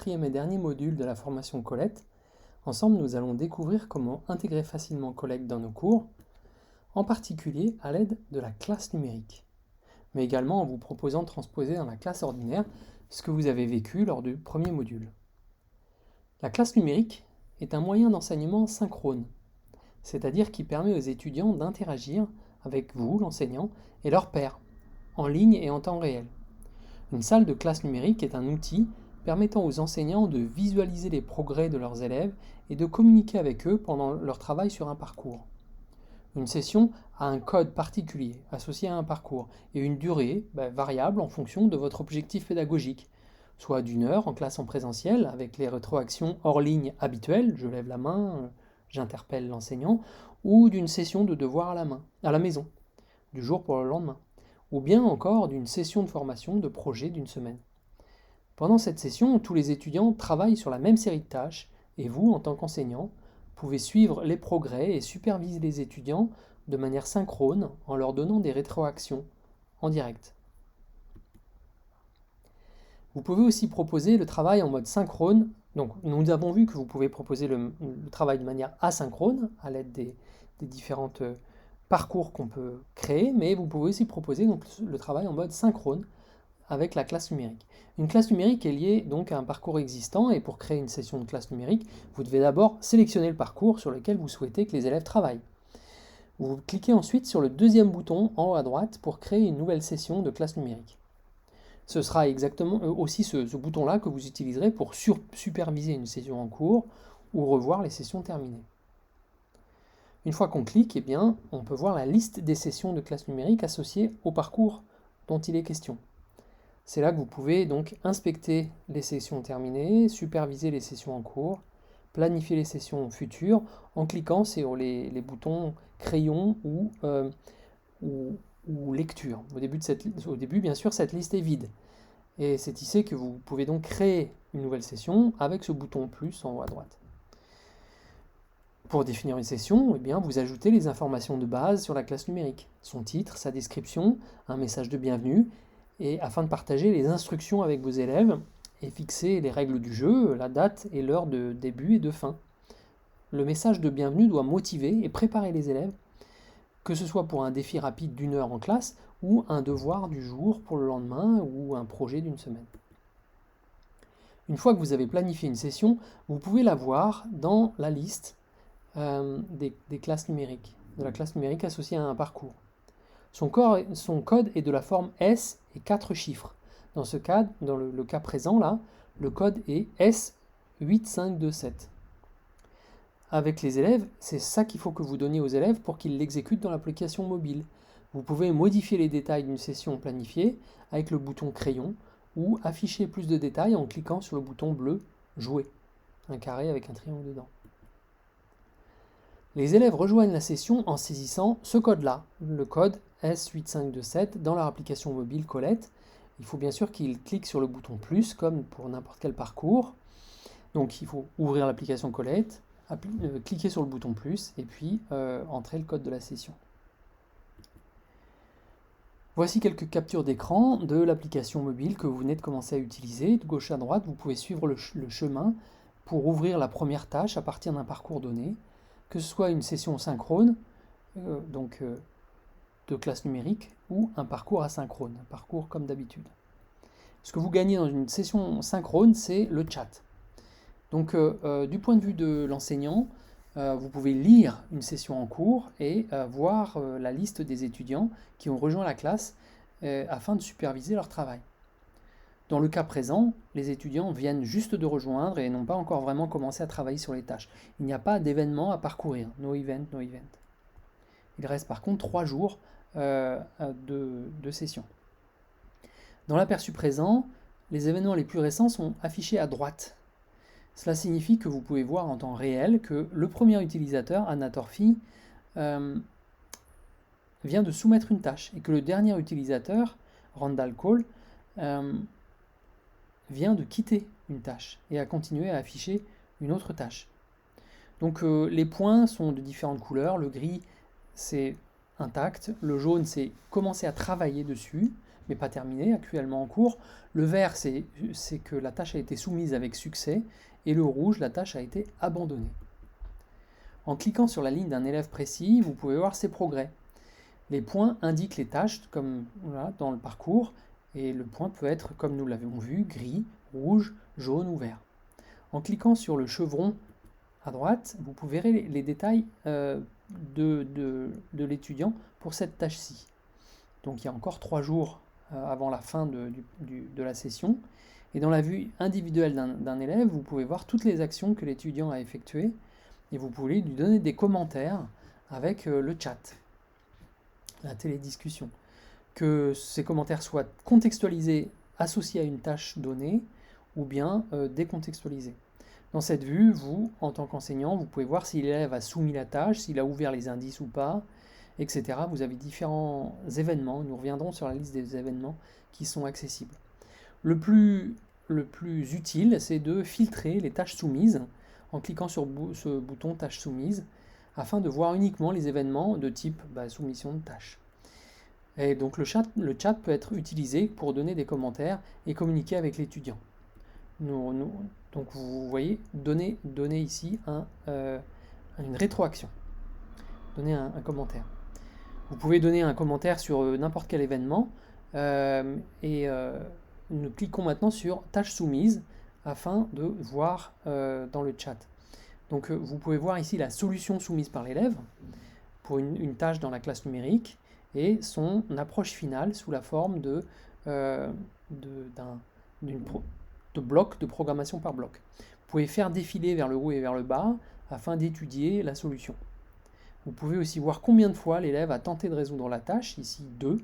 quatrième et dernier module de la formation Colette. Ensemble, nous allons découvrir comment intégrer facilement Colette dans nos cours, en particulier à l'aide de la classe numérique, mais également en vous proposant de transposer dans la classe ordinaire ce que vous avez vécu lors du premier module. La classe numérique est un moyen d'enseignement synchrone, c'est-à-dire qui permet aux étudiants d'interagir avec vous, l'enseignant, et leurs pairs, en ligne et en temps réel. Une salle de classe numérique est un outil permettant aux enseignants de visualiser les progrès de leurs élèves et de communiquer avec eux pendant leur travail sur un parcours. Une session a un code particulier associé à un parcours et une durée variable en fonction de votre objectif pédagogique, soit d'une heure en classe en présentiel avec les rétroactions hors ligne habituelles, je lève la main, j'interpelle l'enseignant, ou d'une session de devoir à la maison, du jour pour le lendemain, ou bien encore d'une session de formation de projet d'une semaine. Pendant cette session, tous les étudiants travaillent sur la même série de tâches et vous, en tant qu'enseignant, pouvez suivre les progrès et superviser les étudiants de manière synchrone en leur donnant des rétroactions en direct. Vous pouvez aussi proposer le travail en mode synchrone. Donc, nous avons vu que vous pouvez proposer le travail de manière asynchrone à l'aide des différentes parcours qu'on peut créer, mais vous pouvez aussi proposer donc, le travail en mode synchrone avec la classe numérique. Une classe numérique est liée donc à un parcours existant et pour créer une session de classe numérique, vous devez d'abord sélectionner le parcours sur lequel vous souhaitez que les élèves travaillent. Vous cliquez ensuite sur le deuxième bouton en haut à droite pour créer une nouvelle session de classe numérique. Ce sera exactement aussi ce bouton-là que vous utiliserez pour superviser une session en cours ou revoir les sessions terminées. Une fois qu'on clique, eh bien, on peut voir la liste des sessions de classe numérique associées au parcours dont il est question. C'est là que vous pouvez donc inspecter les sessions terminées, superviser les sessions en cours, planifier les sessions futures en cliquant sur les boutons crayon ou lecture. Au début, bien sûr, cette liste est vide. Et c'est ici que vous pouvez donc créer une nouvelle session avec ce bouton plus en haut à droite. Pour définir une session, eh bien, vous ajoutez les informations de base sur la classe numérique, son titre, sa description, un message de bienvenue, et afin de partager les instructions avec vos élèves et fixer les règles du jeu, la date et l'heure de début et de fin. Le message de bienvenue doit motiver et préparer les élèves, que ce soit pour un défi rapide d'une heure en classe ou un devoir du jour pour le lendemain ou un projet d'une semaine. Une fois que vous avez planifié une session, vous pouvez la voir dans la liste des classes numériques, de la classe numérique associée à un parcours. Son code est de la forme S et 4 chiffres. Dans ce cas, dans le cas présent là, le code est S8527. Avec les élèves, c'est ça qu'il faut que vous donniez aux élèves pour qu'ils l'exécutent dans l'application mobile. Vous pouvez modifier les détails d'une session planifiée avec le bouton crayon ou afficher plus de détails en cliquant sur le bouton bleu Jouer, un carré avec un triangle dedans. Les élèves rejoignent la session en saisissant ce code-là, le code S8527, dans leur application mobile Colette. Il faut bien sûr qu'ils cliquent sur le bouton plus, comme pour n'importe quel parcours. Donc il faut ouvrir l'application Colette, cliquer sur le bouton plus, et puis entrer le code de la session. Voici quelques captures d'écran de l'application mobile que vous venez de commencer à utiliser. De gauche à droite, vous pouvez suivre le chemin pour ouvrir la première tâche à partir d'un parcours donné, que ce soit une session synchrone, de classe numérique, ou un parcours asynchrone, un parcours comme d'habitude. Ce que vous gagnez dans une session synchrone, c'est le chat. Donc, du point de vue de l'enseignant, vous pouvez lire une session en cours et voir la liste des étudiants qui ont rejoint la classe afin de superviser leur travail. Dans le cas présent, les étudiants viennent juste de rejoindre et n'ont pas encore vraiment commencé à travailler sur les tâches. Il n'y a pas d'événement à parcourir, no event, no event. Il reste par contre 3 jours de session. Dans l'aperçu présent, les événements les plus récents sont affichés à droite. Cela signifie que vous pouvez voir en temps réel que le premier utilisateur, Anatorfi, vient de soumettre une tâche et que le dernier utilisateur, Randall Cole, vient de quitter une tâche et a continué à afficher une autre tâche. Donc les points sont de différentes couleurs. Le gris, c'est intact. Le jaune, c'est commencer à travailler dessus. mais pas terminée, actuellement en cours. Le vert, c'est que la tâche a été soumise avec succès, et le rouge, la tâche a été abandonnée. En cliquant sur la ligne d'un élève précis, vous pouvez voir ses progrès. Les points indiquent les tâches, comme voilà, dans le parcours, et le point peut être, comme nous l'avons vu, gris, rouge, jaune ou vert. En cliquant sur le chevron à droite, vous pouvez verrez les détails de l'étudiant pour cette tâche-ci. Donc il y a encore 3 jours avant la fin de la session. Et dans la vue individuelle d'un élève, vous pouvez voir toutes les actions que l'étudiant a effectuées et vous pouvez lui donner des commentaires avec le chat, la télédiscussion. Que ces commentaires soient contextualisés, associés à une tâche donnée ou bien décontextualisés. Dans cette vue, vous, en tant qu'enseignant, vous pouvez voir si l'élève a soumis la tâche, s'il a ouvert les indices ou pas, etc. Vous avez différents événements, nous reviendrons sur la liste des événements qui sont accessibles. Le plus utile, c'est de filtrer les tâches soumises en cliquant sur ce bouton tâches soumises afin de voir uniquement les événements de type soumission de tâches. Et donc le chat peut être utilisé pour donner des commentaires et communiquer avec l'étudiant. Donc vous voyez, donner ici une rétroaction, donner un commentaire. Vous pouvez donner un commentaire sur n'importe quel événement nous cliquons maintenant sur tâches soumises afin de voir dans le chat. Donc vous pouvez voir ici la solution soumise par l'élève pour une tâche dans la classe numérique et son approche finale sous la forme de blocs de programmation par bloc. Vous pouvez faire défiler vers le haut et vers le bas afin d'étudier la solution. Vous pouvez aussi voir combien de fois l'élève a tenté de résoudre la tâche, ici 2,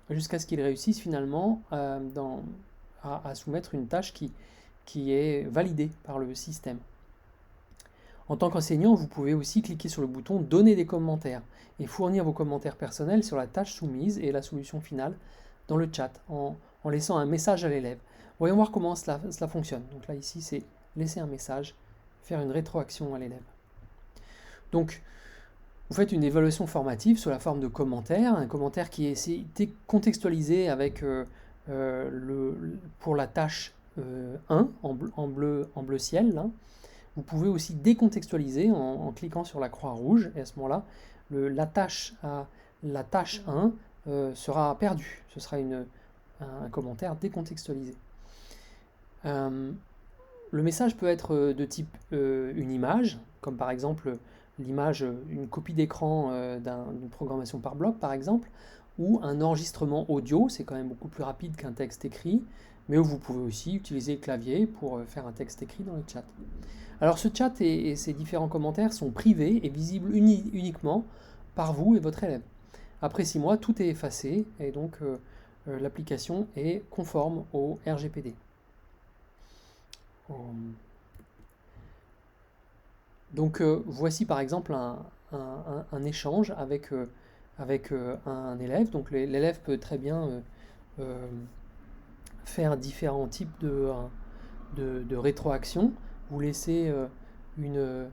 jusqu'à ce qu'il réussisse finalement à soumettre une tâche qui est validée par le système. En tant qu'enseignant, vous pouvez aussi cliquer sur le bouton « Donner des commentaires » et fournir vos commentaires personnels sur la tâche soumise et la solution finale dans le chat, en laissant un message à l'élève. Voyons voir comment cela fonctionne. Donc là, ici, c'est laisser un message, faire une rétroaction à l'élève. Donc, vous faites une évaluation formative sous la forme de commentaires, un commentaire qui est été contextualisé avec pour la tâche 1 en bleu ciel. Là. Vous pouvez aussi décontextualiser en cliquant sur la croix rouge, et à ce moment-là, la tâche 1 sera perdue. Ce sera un commentaire décontextualisé. Le message peut être de type une image, comme par exemple l'image, une copie d'écran d'une programmation par bloc par exemple, ou un enregistrement audio, c'est quand même beaucoup plus rapide qu'un texte écrit, mais vous pouvez aussi utiliser le clavier pour faire un texte écrit dans le chat. Alors ce chat et ces différents commentaires sont privés et visibles uniquement par vous et votre élève. Après 6 mois, tout est effacé et donc l'application est conforme au RGPD. Donc voici par exemple un échange avec un élève. Donc l'élève peut très bien faire différents types de rétroaction. Vous laissez une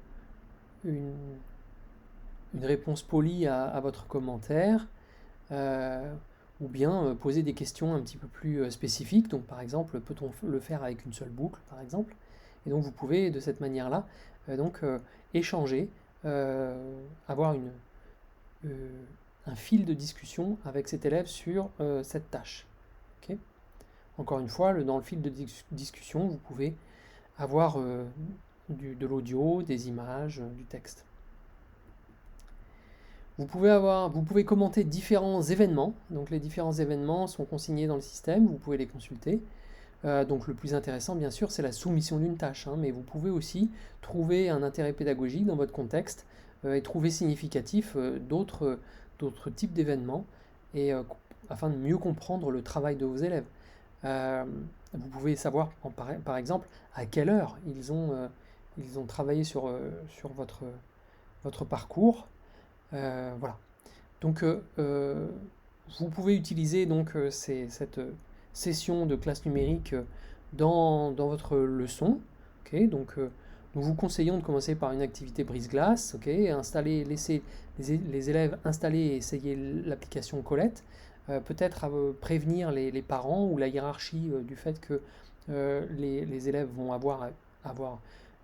réponse polie à votre commentaire ou bien poser des questions un petit peu plus spécifiques. Donc par exemple, peut-on le faire avec une seule boucle par exemple? Et donc vous pouvez de cette manière-là échanger, avoir un fil de discussion avec cet élève sur cette tâche. Okay. Encore une fois, dans le fil de discussion, vous pouvez avoir de l'audio, des images, du texte. Vous pouvez commenter différents événements. Donc les différents événements sont consignés dans le système, vous pouvez les consulter. Donc le plus intéressant, bien sûr, c'est la soumission d'une tâche, mais vous pouvez aussi trouver un intérêt pédagogique dans votre contexte et trouver significatif d'autres types d'événements afin de mieux comprendre le travail de vos élèves. Vous pouvez savoir, par exemple, à quelle heure ils ont travaillé sur votre parcours. Voilà. Donc, vous pouvez utiliser donc, cette session de classe numérique dans votre leçon. Okay, donc, nous vous conseillons de commencer par une activité brise-glace. Okay, laisser les élèves installer et essayer l'application Colette. peut-être prévenir les parents ou la hiérarchie du fait que les élèves vont avoir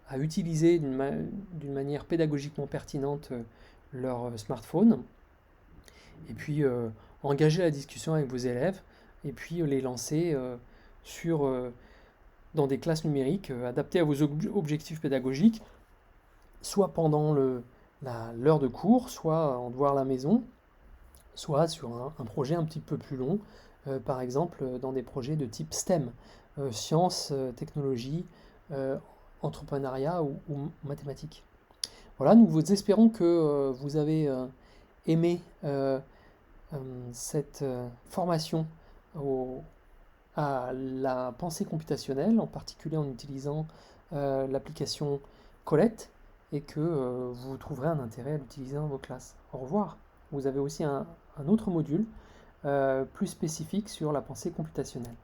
à utiliser d'une manière pédagogiquement pertinente leur smartphone, et puis engager la discussion avec vos élèves, et puis les lancer dans des classes numériques adaptées à vos objectifs pédagogiques, soit pendant l'heure de cours, soit en devoir à la maison, soit sur un projet un petit peu plus long, par exemple dans des projets de type STEM, sciences, technologies, entrepreneuriat ou mathématiques. Voilà, nous espérons que vous avez aimé cette formation à la pensée computationnelle, en particulier en utilisant l'application Colette, et que vous trouverez un intérêt à l'utiliser dans vos classes. Au revoir. Vous avez aussi un autre module plus spécifique sur la pensée computationnelle.